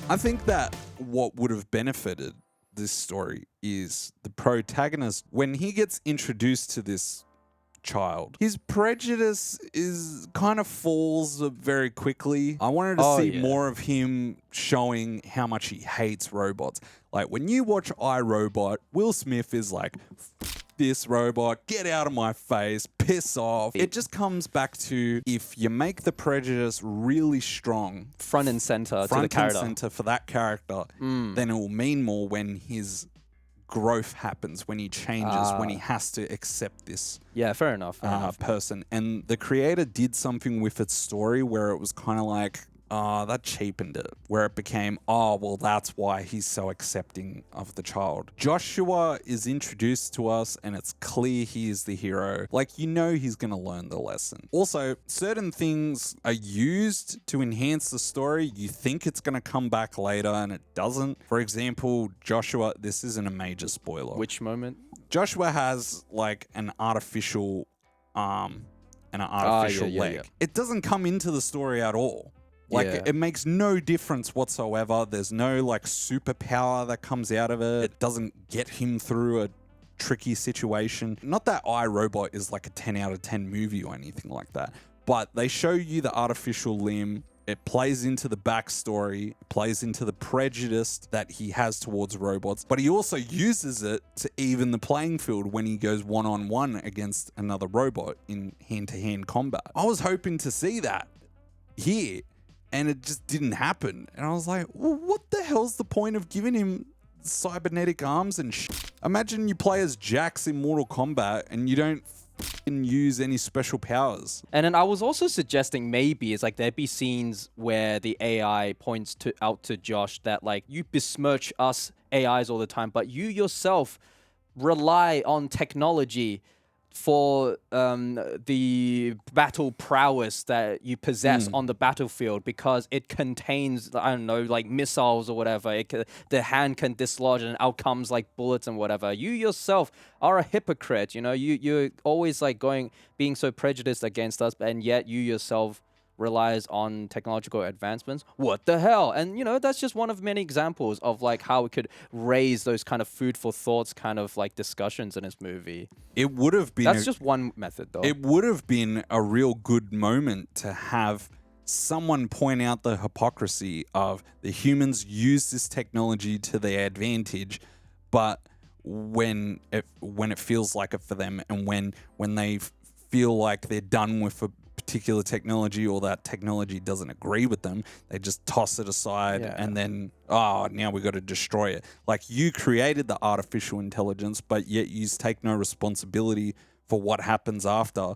I think that what would have benefited this story is the protagonist, when he gets introduced to this child, his prejudice is kind of falls very quickly. I wanted to see more of him showing how much he hates robots. Like when you watch iRobot, Will Smith is like, this robot, get out of my face, piss off. It just comes back to, if you make the prejudice really strong, front and center to the character, front and center for that character, then it will mean more when his growth happens, when he changes, when he has to accept this fair enough. person. And the creator did something with its story where it was kind of like, that cheapened it, where it became, well, that's why he's so accepting of the child. Joshua is introduced to us and it's clear he is the hero. Like, you know he's going to learn the lesson. Also, certain things are used to enhance the story. You think it's going to come back later and it doesn't. For example, Joshua, this isn't a major spoiler. Which moment? Joshua has like an artificial arm and an artificial leg. Yeah. It doesn't come into the story at all. Like, it makes no difference whatsoever. There's no, like, superpower that comes out of it. It doesn't get him through a tricky situation. Not that iRobot is, like, a 10 out of 10 movie or anything like that. But they show you the artificial limb. It plays into the backstory. It plays into the prejudice that he has towards robots. But he also uses it to even the playing field when he goes one-on-one against another robot in hand-to-hand combat. I was hoping to see that here. And it just didn't happen. And I was like, well, what the hell's the point of giving him cybernetic arms and shit? Imagine you play as Jax in Mortal Kombat and you don't use any special powers. And then I was also suggesting maybe it's like there'd be scenes where the AI points out to Josh that, like, you besmirch us AIs all the time, but you yourself rely on technology for the battle prowess that you possess on the battlefield, because it contains, I don't know, like missiles or whatever. The hand can dislodge and out comes like bullets and whatever. You yourself are a hypocrite, you know. You're always like being so prejudiced against us, and yet you yourself relies on technological advancements. What the hell? And, you know, that's just one of many examples of like how we could raise those kind of food for thoughts kind of like discussions in this movie. It would have been... That's just one method, though. It would have been a real good moment to have someone point out the hypocrisy of the humans use this technology to their advantage, but when it feels like it for them, and when they feel like they're done with a particular technology, or that technology doesn't agree with them, they just toss it aside and then, now we got to destroy it. Like, you created the artificial intelligence, but yet you take no responsibility for what happens after.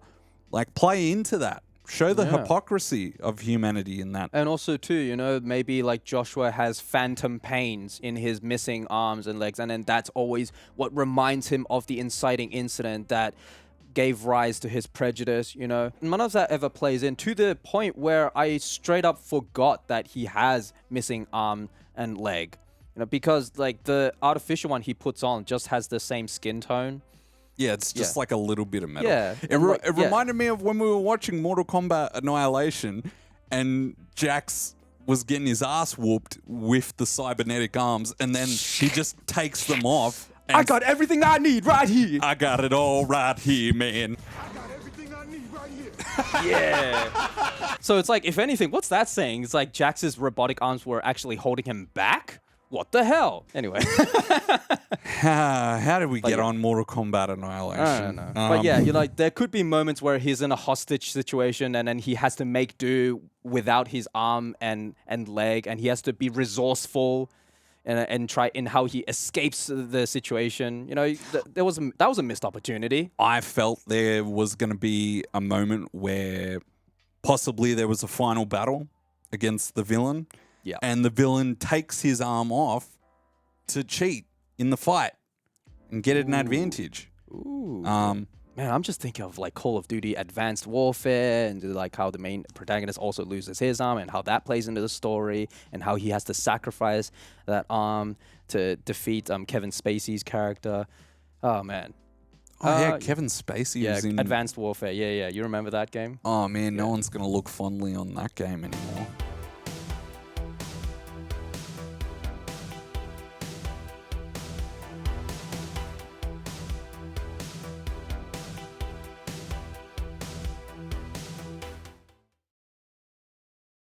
Like, play into that. Show the hypocrisy of humanity in that. And also, too, you know, maybe like Joshua has phantom pains in his missing arms and legs, and then that's always what reminds him of the inciting incident that gave rise to his prejudice, you know. None of that ever plays in, to the point where I straight up forgot that he has missing arm and leg, you know, because like the artificial one he puts on just has the same skin tone. Yeah, it's just like a little bit of metal. Yeah. It reminded me of when we were watching Mortal Kombat Annihilation and Jax was getting his ass whooped with the cybernetic arms, and then he just takes them off. I got everything I need right here. I got it all right here, man. I got everything I need right here. Yeah. So it's like, if anything, what's that saying? It's like Jax's robotic arms were actually holding him back? What the hell? Anyway. How did we get on Mortal Kombat Annihilation? I don't know. But yeah, you know, like, there could be moments where he's in a hostage situation and then he has to make do without his arm and leg, and he has to be resourceful and try in how he escapes the situation. You know, that was a missed opportunity. I felt there was going to be a moment where possibly there was a final battle against the villain. Yeah. And the villain takes his arm off to cheat in the fight and get an advantage. Ooh. Man, I'm just thinking of like Call of Duty Advanced Warfare, and like how the main protagonist also loses his arm and how that plays into the story, and how he has to sacrifice that arm to defeat Kevin Spacey's character. Oh, man. Oh, yeah, Kevin Spacey was in... Advanced Warfare. Yeah. You remember that game? Oh, man, no one's going to look fondly on that game anymore.